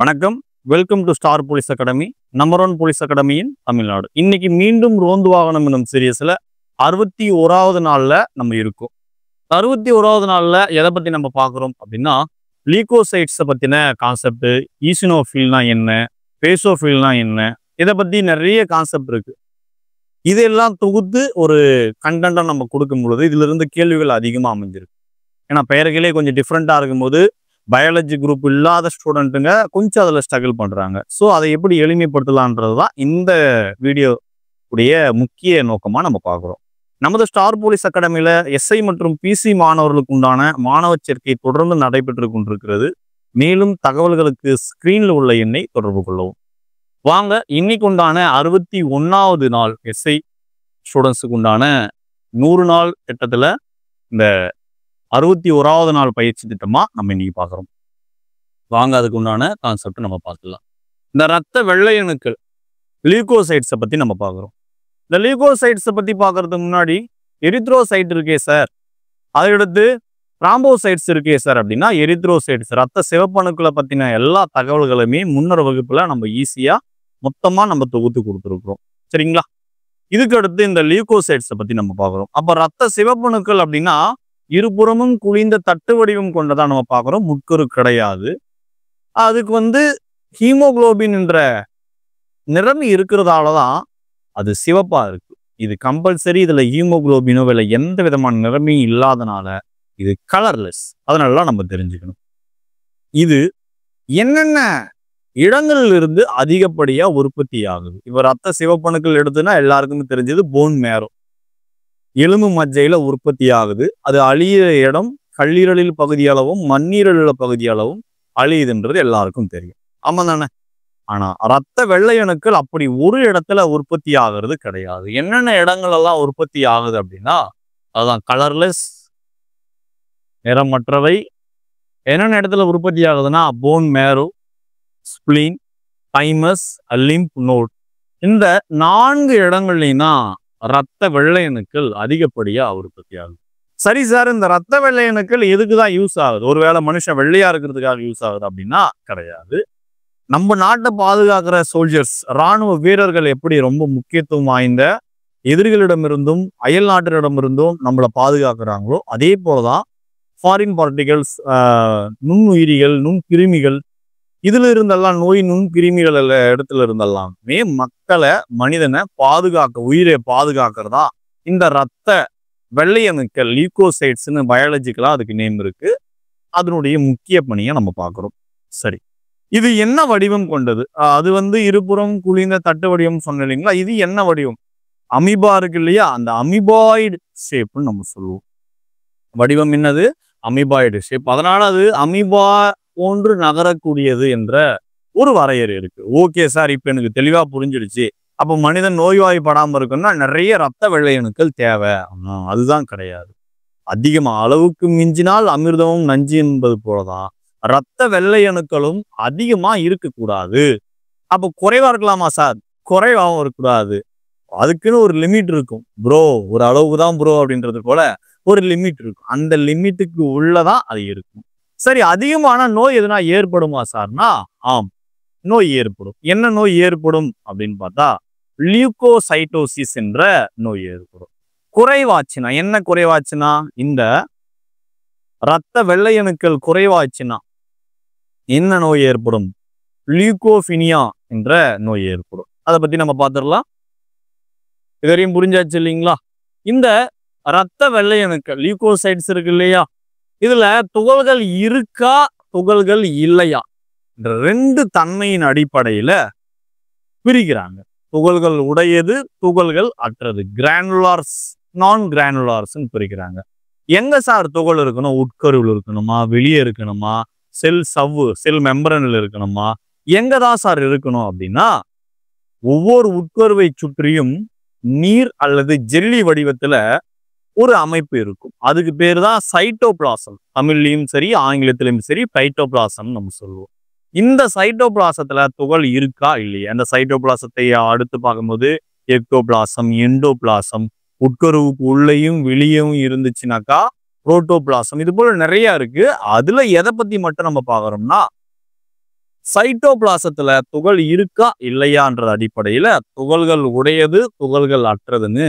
வணக்கம். Welcome to star police academy, number 1 police அகாடமியின் தமிழ்நாடு. இன்னைக்கு மீண்டும் ரோந்து வாகனம் என்னும் சீரியஸ்ல 61வது நாள்ல நம்ம இருக்கோம். 61வது நாள்ல எதை பத்தி நம்ம பார்க்குறோம் அப்படின்னா, லீகோசைட்ஸை பத்தின கான்செப்ட், ஈசினோஃபில்னா என்ன, பேசோஃபில்னா என்ன, இதை பத்தி நிறைய கான்செப்ட் இருக்கு. இதெல்லாம் தொகுத்து ஒரு கண்டென்ட்டை நம்ம கொடுக்கும் பொழுது இதுல இருந்து கேள்விகள் அதிகமாக அமைஞ்சிருக்கு. ஏன்னா பெயர்களே கொஞ்சம் டிஃப்ரெண்டா இருக்கும்போது பயாலஜி குரூப் இல்லாத ஸ்டூடெண்ட்டுங்க கொஞ்சம் அதில் ஸ்ட்ரகிள் பண்ணுறாங்க. ஸோ அதை எப்படி எளிமைப்படுத்தலான்றது தான் இந்த வீடியோ உடைய முக்கிய நோக்கமாக நம்ம பார்க்குறோம். நமது ஸ்டார் போலீஸ் அகாடமியில் எஸ்ஐ மற்றும் பிசி மாணவர்களுக்கு உண்டான மாணவ சேர்க்கை தொடர்ந்து நடைபெற்று கொண்டிருக்கிறது. மேலும் தகவல்களுக்கு ஸ்க்ரீனில் உள்ள எண்ணை தொடர்பு கொள்ளவும். வாங்க, இன்னைக்கு உண்டான 61வது நாள் எஸ்ஐ ஸ்டூடெண்ட்ஸுக்கு உண்டான 100 நாள் திட்டத்தில் இந்த 61வது நாள் பயிற்சி திட்டமா நம்ம இன்னைக்கு பார்க்குறோம். வாங்க, அதுக்கு உண்டான கான்செப்ட் நம்ம பார்க்கலாம். இந்த ரத்த வெள்ளை அணுக்கள் லீகோசைட்ஸை பத்தி நம்ம பார்க்குறோம். இந்த லீகோசைட்ஸை பத்தி பார்க்கறதுக்கு முன்னாடி எரித்ரோசைட் இருக்கே சார், அதை எடுத்து திராம்போசைட்ஸ் இருக்கே சார் அப்படின்னா, எரித்ரோசைட்ஸ் ரத்த சிவப்பணுக்களை பத்தின எல்லா தகவல்களுமே முன்னர் வகுப்புல நம்ம ஈஸியா மொத்தமா நம்ம தொகுத்து கொடுத்துருக்குறோம். சரிங்களா? இதுக்கு அடுத்து இந்த லீகோசைட்ஸை பத்தி நம்ம பார்க்குறோம். அப்ப ரத்த சிவப்பணுக்கள் அப்படின்னா இருபுறமும் குளிந்த தட்டு வடிவம் கொண்டதா நம்ம பார்க்குறோம். முட்கரு கிடையாது. அதுக்கு ஹீமோகுளோபின் என்ற நிறம் இருக்கிறதால தான் அது சிவப்பா இருக்கு. இது கம்பல்சரி. இதுல ஹீமோகுளோபினோ இல்லை எந்த விதமான நிறமையும் இல்லாதனால இது கலர்லெஸ். அதனாலலாம் நம்ம தெரிஞ்சுக்கணும். இது என்னென்ன இடங்கள்ல இருந்து அதிகப்படியா உற்பத்தி ஆகுது. இப்ப ரத்த சிவப்பணுக்கள் எடுத்துன்னா எல்லாருக்குமே தெரிஞ்சது போன் மேரோ, எலும்பு மஜ்ஜையில உற்பத்தி ஆகுது. அது அழியிற இடம் கல்லீரலில் பகுதியளவும் மண்ணீரலில் பகுதியளவும் அழியுதுன்றது எல்லாருக்கும் தெரியும். ஆமா தானே? ஆனா ரத்த வெள்ளை அணுக்கள் அப்படி ஒரு இடத்துல உற்பத்தி ஆகிறது கிடையாது. என்னென்ன இடங்கள் எல்லாம் உற்பத்தி ஆகுது அப்படின்னா, அதுதான் கலர்லெஸ், நிறமற்றவை. என்னென்ன இடத்துல உற்பத்தி ஆகுதுன்னா bone marrow, spleen, thymus, lymph node. இந்த 4 இடங்கள்லையும் தான் ரத்த வெள்ளை அணுக்கள் அதிகப்படியா உற்பத்தி ஆகுது. சரி சார், இந்த ரத்த வெள்ளை அணுக்கள் எதுக்குதான் யூஸ் ஆகுது? ஒருவேளை மனுஷன் வெள்ளையா இருக்கிறதுக்காக யூஸ் ஆகுது அப்படின்னா கிடையாது. நம்ம நாட்டை பாதுகாக்கிற சோல்ஜர்ஸ், இராணுவ வீரர்கள் எப்படி ரொம்ப முக்கியத்துவம் வாய்ந்த எதிரிகளிடமிருந்தும் அயல் நாட்டினரிடமிருந்தும் நம்மளை பாதுகாக்கிறாங்களோ அதே போலதான் ஃபாரின் பார்ட்டிகல்ஸ், நுண்ணுயிரிகள், நுண்கிருமிகள், இதுல இருந்தெல்லாம் நோய் நுண்கிருமிகள் இடத்துல இருந்தெல்லாமே மக்களை, மனிதனை பாதுகாக்க, உயிரை பாதுகாக்கிறதா இந்த ரத்த வெள்ளை அணுக்கள் லீகோசைட்ஸ்னு பயாலஜிக்கலா அதுக்கு நேம் இருக்கு. அதனுடைய முக்கிய பணியை நம்ம பார்க்கிறோம். சரி, இது என்ன வடிவம் கொண்டது? அது இருபுறம் குளிர்ந்த தட்டு வடிவம் சொன்ன இல்லைங்களா? இது என்ன வடிவம்? அமீபா இருக்கு இல்லையா? அந்த அமீபாய்டு ஷேப்னு நம்ம சொல்லுவோம். வடிவம் என்னது? Amoeboid shape. அதனால அது அமீபா போன்று நகரக்கூடியது என்ற ஒரு வரையறை இருக்கு. ஓகே சார், இப்ப எனக்கு தெளிவா புரிஞ்சிடுச்சு. அப்ப மனிதன் நோய்வாய்ப்படாம இருக்குன்னா நிறைய ரத்த வெள்ளை அணுக்கள் தேவை. அதுதான் கிடையாது. அதிகமா அளவுக்கு மிஞ்சினால் அமிர்தமும் நஞ்சு என்பது போலதான் ரத்த வெள்ளை அணுக்களும் அதிகமா இருக்கக்கூடாது. அப்ப குறைவா இருக்கலாமா சார்? குறைவாகவும் இருக்கக்கூடாது. அதுக்குன்னு ஒரு லிமிட் இருக்கும் ப்ரோ. ஒரு அளவுக்கு தான் ப்ரோ அப்படின்றது போல ஒரு லிமிட் இருக்கும். அந்த லிமிட்டுக்கு உள்ளதான் அது இருக்கும். சரி, அதிகமான நோய் எதுனா ஏற்படுமா சார்னா, ஆம், நோய் ஏற்படும். என்ன நோய் ஏற்படும் அப்படின்னு பார்த்தா லியூகோசைட்டோசிஸ் என்ற நோய் ஏற்படும். குறைவாச்சுன்னா என்ன? குறைவாச்சுன்னா இந்த ரத்த வெள்ளை அணுக்கள் குறைவாச்சுன்னா என்ன நோய் ஏற்படும்? லியூகோபினியா என்ற நோய் ஏற்படும். அதை பத்தி நம்ம பார்த்துடலாம். இதுவரையும் புரிஞ்சாச்சு இல்லைங்களா? இந்த ரத்த வெள்ளை அணுக்கள் லியூகோசைட்ஸ் இருக்கு இல்லையா? இதுல துகள்கள் இருக்கா, துகள்கள் இல்லையா என்ற 2 தன்மையின் அடிப்படையில பிரிக்கிறாங்க. துகள்கள் உடையது, துகள்கள் அற்றது, கிரானுலார்ஸ், நான் கிரானுலார்ஸ் பிரிக்கிறாங்க. எங்க சார் துகள் இருக்கணும்? உட்கருவில் இருக்கணுமா, வெளியே இருக்கணுமா, செல் மெம்பரனில் இருக்கணுமா, எங்கதான் சார் இருக்கணும் அப்படின்னா, ஒவ்வொரு உட்கருவை சுற்றியும் நீர் அல்லது ஜெல்லி வடிவத்துல ஒரு அமைப்பு இருக்கும். அதுக்கு பேர் தான் சைட்டோபிளாசம். தமிழ்லையும் சரி ஆங்கிலத்திலையும் சரி சைட்டோபிளாசம் நம்ம சொல்லுவோம். இந்த சைட்டோபிளாசத்துல துகள் இருக்கா இல்லையா? அந்த சைட்டோபிளாசத்தை அடுத்து பார்க்கும்போது எக்டோபிளாசம், எண்டோபிளாசம், உட்கருவுக்கு உள்ளேயும் வெளியேயும் இருந்துச்சுனாக்கா புரோட்டோபிளாசம், இது போல நிறைய இருக்கு. அதுல எதை பத்தி மட்டும் நம்ம பார்க்கறோம்னா சைட்டோபிளாசத்துல துகள் இருக்கா இல்லையான்ற அடிப்படையில துகள்கள் உடையது துகள்கள் அற்றதுன்னு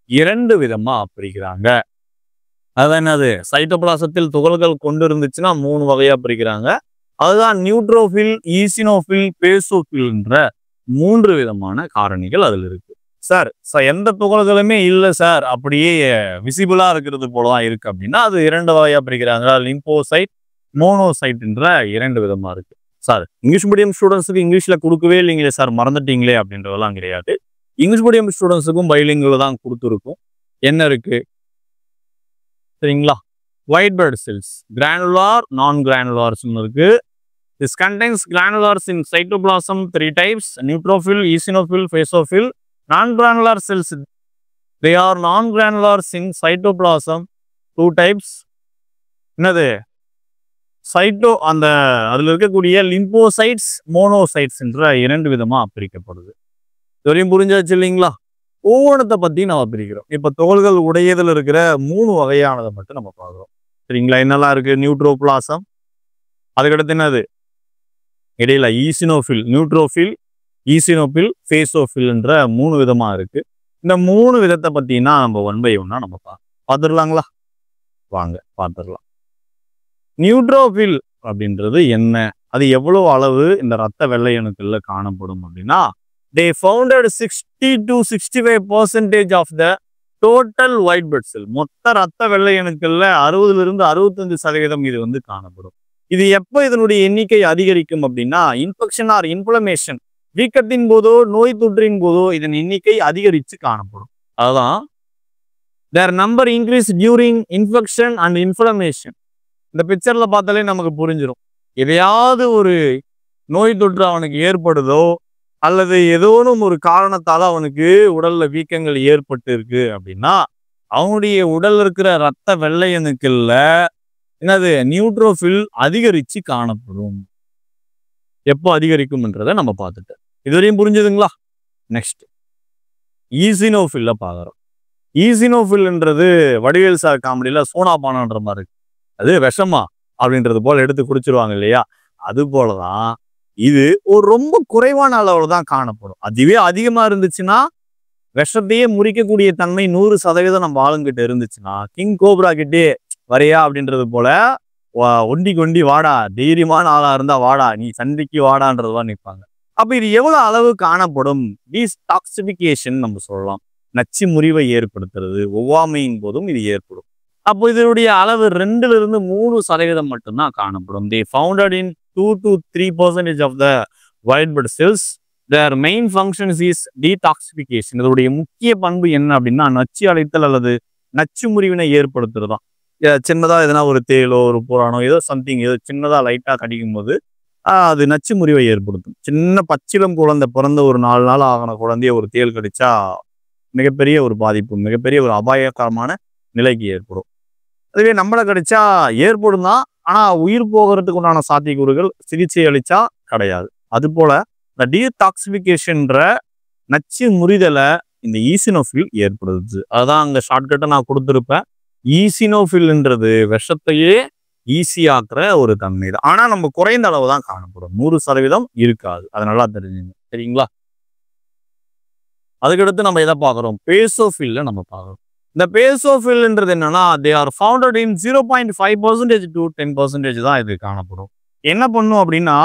2 விதமா பிரிக்கிறாங்க. அது என்னது? சைட்டோபிளாசத்தில் துகள்கள் கொண்டு இருந்துச்சுன்னா 3 வகையா பிரிக்கிறாங்க. அதுதான் நியூட்ரோஃபில், ஈசினோஃபில், பேசோஃபில்ன்ற 3 விதமான காரணிகள் அதுல இருக்கு. சார் எந்த துகள்களுமே இல்லை சார், அப்படியே விசிபிளா இருக்கிறது போலதான் இருக்கு அப்படின்னா அது 2 வகையா பிரிக்கிறாங்க. லிம்போசைட், மோனோசைட்ன்ற 2 விதமா இருக்கு. சார் இங்கிலீஷ் மீடியம் ஸ்டூடெண்ட்ஸுக்கு இங்கிலீஷ்ல கொடுக்கவே இல்லைங்களே சார், மறந்துட்டீங்களே அப்படின்றதெல்லாம் கிடையாது. இங்கிலீஷ் மீடியம் ஸ்டூடெண்ட்ஸுக்கும் பைலிங்குல தான் கொடுத்துருக்கும். என்ன இருக்கு சரிங்களா? ஒயிட் பிளட் செல்ஸ், கிரானுலார், நான் கிரானுலார்ஸ் இருக்கு. This contains granulars in cytoplasm 3 types: neutrophil, eosinophil, basophil. Non-granular cells, they are non-granulars in cytoplasm 2 types. என்னது? அதுல இருக்கக்கூடிய லிம்போசைட்ஸ், மோனோசைட்ஸ் என்ற 2 விதமா பிரிக்கப்படுது. இதுவரையும் புரிஞ்சாச்சு இல்லைங்களா? ஒவ்வொன்றத்தை பத்தி நம்ம பிரிக்கிறோம். இப்ப துகள்கள் உடையதுல இருக்கிற 3 வகையானதை மட்டும் நம்ம பார்க்கிறோம். சரிங்களா? என்னெல்லாம் இருக்கு? நியூட்ரோபிளாசம், அதுக்கடுத்து என்னது? இடையில ஈசினோஃபில், நியூட்ரோஃபில், ஈசினோபில், பேசோஃபில் என்ற 3 விதமா இருக்கு. இந்த 3 விதத்தை பத்தினா நம்ம 1 by 1 நம்ம பார்த்துடலாங்களா? வாங்க பார்த்துடலாம். நியூட்ரோஃபில் அப்படின்றது என்ன? அது எவ்வளவு அளவு இந்த ரத்த வெள்ளை அணுக்கள்ல காணப்படும் அப்படின்னா, they founded 60 to 65% of the total white blood cell. மொத்த ரத்த வெள்ளை அணுக்கள்ல 60 to 65% இது வந்து காணப்படும். இது எப்ப இதனுடைய எண்ணிக்கை அதிகரிக்கும் அப்படின்னா, இன்ஃபெக்ஷன் ஆர் இன்ஃப்ளமேஷன், வீக்கத்தின் போதோ நோய் தொற்றின் போதோ இதன் எண்ணிக்கை அதிகரித்து காணப்படும். அதுதான் their number increase during infection and inflammation. இந்த பிக்சர்ல பார்த்தாலே நமக்கு புரிஞ்சிடும். எதையாவது ஒரு நோய் தொற்று அவனுக்கு ஏற்படுதோ அல்லது ஏதோனும் ஒரு காரணத்தால அவனுக்கு உடல்ல வீக்கங்கள் ஏற்பட்டு இருக்கு அப்படின்னா, அவனுடைய உடல்ல இருக்கிற ரத்த வெள்ளை அணுக்கள்ல என்னது? நியூட்ரோஃபில் அதிகரிச்சு காணப்படும். எப்போ அதிகரிக்கும்ன்றதை நம்ம பார்த்துட்டோம். இதுவரையும் புரிஞ்சுதுங்களா? நெக்ஸ்ட் ஈசினோஃபில்ல பார்க்குறோம். ஈசினோஃபில்ன்றது வடிவேல் சார் காமெடியில சோனா பானான்ற மாதிரி இருக்கு. அது விஷமா அப்படின்றது போல எடுத்து குடிச்சிருவாங்க இல்லையா? அது போலதான் இது ஒரு ரொம்ப குறைவான அளவுல தான் காணப்படும். அதுவே அதிகமா இருந்துச்சுன்னா, விஷத்தையே முறிக்கக்கூடிய தன்மை 100% நம்ம ஆளுங்கிட்ட இருந்துச்சுன்னா, கிங் கோப்ரா கிட்டே வரையா அப்படின்றது போல ஒண்டி கொண்டி வாடா, தைரியமான ஆளா இருந்தா வாடா, நீ சண்டைக்கு வாடான்றதுதான் நிற்பாங்க. அப்ப இது எவ்வளவு அளவு காணப்படும்? டீடாக்சிபிகேஷன் நம்ம சொல்லலாம். நச்சு முறிவை ஏற்படுத்துறது, ஒவ்வாமையின் போதும் இது ஏற்படும். அப்போ இதனுடைய அளவு 2 to 3% மட்டும்தான் காணப்படும். They founded in 2 to 3% of the white blood cells. Their main functions is detoxification. இதனுடைய முக்கிய பண்பு என்ன அப்படின்னா, நச்சு அழைத்தல் அல்லது நச்சு முறிவினை ஏற்படுத்துறதுதான். சின்னதா எதனா ஒரு தேலோ ஒரு புறானோ ஏதோ சம்திங் ஏதோ சின்னதா லைட்டா கடிக்கும் போது அது நச்சு முறிவை ஏற்படுத்தும். சின்ன பச்சிலம் குழந்தை பிறந்த ஒரு 4 நாள் ஆகின குழந்தைய ஒரு தேல் கடிச்சா மிகப்பெரிய ஒரு பாதிப்பு, மிகப்பெரிய ஒரு அபாயகரமான நிலைக்கு ஏற்படும். அதுவே நம்மளை கடிச்சா ஏற்படும் தான், ஆனா உயிர் போகிறதுக்கு உண்டான சாத்தியக்கூறுகள் சிகிச்சை அளிச்சா கிடையாது. அது போல இந்த டீடாக்சிபிகேஷன்ற நச்சு முறிதலை இந்த ஈசினோஃபில் ஏற்படுது. அதுதான் அங்க ஷார்ட்கட்டை நான் கொடுத்துருப்பேன். ஈசினோஃபில்ன்றது விஷத்தையே ஈஸியாக்குற ஒரு தன்மை தான். ஆனா நம்ம குறைந்த அளவு தான் காணப்படும், 100% இருக்காது. அது நல்லா தெரிஞ்சுங்க. சரிங்களா? அதுக்கடுத்து நம்ம எதை பார்க்குறோம்? பேசோஃபில்ல நம்ம பார்க்குறோம். இந்த பேசோஃபில்ன்றது என்னன்னா, they are founded in 0.5% to 10% தான் இது காணப்படும். என்ன பண்ணும் அப்படின்னா,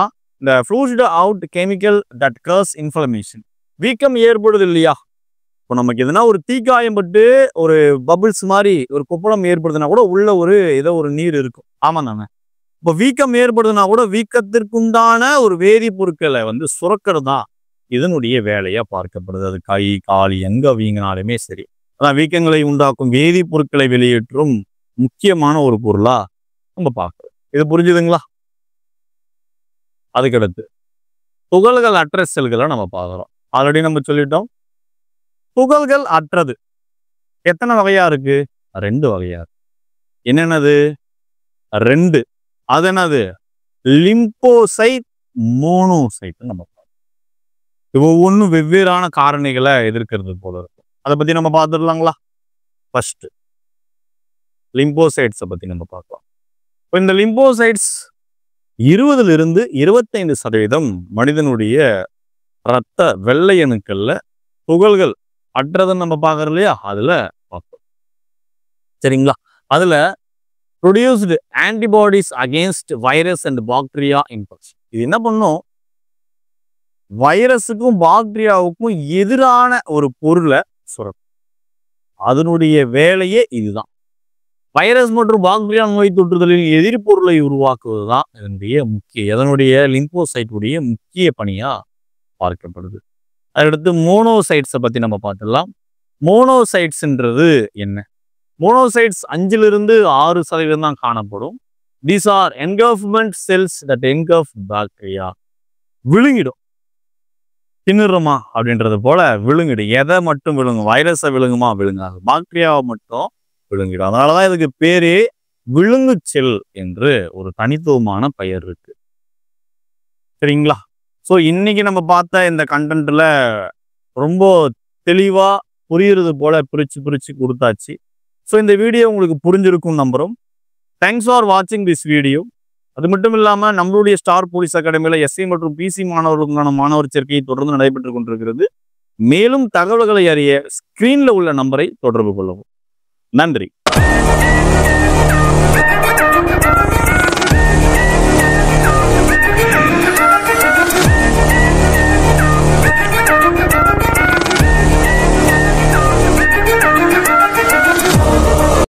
இந்த flushed out chemical that cause inflammation. வீக்கம் ஏற்படுது இல்லையா? இப்போ நமக்கு எதுனா ஒரு தீக்காயம் பட்டு ஒரு பபிள்ஸ் மாதிரி ஒரு கொப்பளம் ஏற்படுதுன்னா கூட உள்ள ஏதோ ஒரு நீர் இருக்கும். ஆமா தானே? இப்போ வீக்கம் ஏற்படுதுன்னா கூட வீக்கத்திற்குண்டான ஒரு வேதிப்பொருட்களை வந்து சுரக்கிறது தான் இதனுடைய வேலையா பார்க்கப்படுது. அது கை கால் எங்க வீங்கினாலுமே சரி, அதான் வீக்கங்களை உண்டாக்கும் வேதிப்பொருட்களை வெளியேற்றும் முக்கியமான ஒரு பொருளா நம்ம பார்க்கிறோம். இது புரிஞ்சுதுங்களா? அதுக்கடுத்து துகள்கள் அற்ற செல்களை நம்ம பார்க்குறோம். ஆல்ரெடி நம்ம சொல்லிட்டோம். துகள்கள் அற்றது எத்தனை வகையா இருக்கு? 2 வகையா இருக்கு. என்னென்னது? 2. அது என்னது? லிம்போசைட், மோனோசைட் நம்ம பார்க்கணும். ஒவ்வொன்றும் வெவ்வேறான காரணிகளை எதிர்க்கிறது போல இருக்கும். அதை பத்தி நம்ம பார்த்துடலாங்களா? ஃபர்ஸ்ட் லிம்போசைட்ஸை பத்தி நம்ம பார்க்கலாம். இப்போ இந்த லிம்போசைட்ஸ் 20லிருந்து 25% மனிதனுடைய இரத்த வெள்ளை அணுக்கள்ல துகள்கள் அற்றதுன்னு நம்ம பார்க்கறோம் இல்லையா, அதுல பார்ப்போம். சரிங்களா? அதுல produced antibodies against virus and bacteria infection. இது என்ன பண்ணும்? வைரஸுக்கும் பாக்டீரியாவுக்கும் எதிரான ஒரு பொருளை சுரக்கும். அதனுடைய வேலையே இதுதான். வைரஸ் மற்றும் பாக்டீரியா நோய் தொற்றுதலின் எதிர்ப்பொருளை உருவாக்குவதுதான் இதனுடைய லிம்போசைட்டுடைய முக்கிய பணியா பார்க்கப்படுது. அடுத்து மோனோசைட்ஸை பத்தி நம்ம பார்த்துடலாம். மோனோசைட்ஸ்ன்றது என்ன? மோனோசைட்ஸ் 5லிருந்து 6% தான் காணப்படும். These are engulfment cells that engulf bacteria. விழுங்கிடும். தின்னுறோமா அப்படின்றது போல விழுங்கிடும். எதை மட்டும் விழுங்கும்? வைரஸை விழுங்குமா? விழுங்காது. பாக்டீரியாவை மட்டும் விழுங்கிடும். அதனாலதான் இதுக்கு பேரே விழுங்கு செல் என்று ஒரு தனித்துவமான பெயர் இருக்கு. சரிங்களா? ஸோ இன்னைக்கு நம்ம பார்த்த இந்த கண்டென்ட்ல ரொம்ப தெளிவா புரியுறது போல பிரிச்சு கொடுத்தாச்சு. ஸோ இந்த வீடியோ உங்களுக்கு புரிஞ்சிருக்கும் நம்புறோம். தேங்க்ஸ் ஃபார் வாட்சிங் திஸ் வீடியோ. அது மட்டும் இல்லாமல் நம்மளுடைய ஸ்டார் போலீஸ் அகாடமியில் எஸ்சி மற்றும் பிசி மாணவர்களுக்கான மாணவர் சேர்க்கை தொடர்ந்து நடைபெற்று கொண்டிருக்கிறது. மேலும் தகவல்களை அறிய ஸ்கிரீன்ல உள்ள நம்பரை தொடர்பு கொள்ளவும். நன்றி.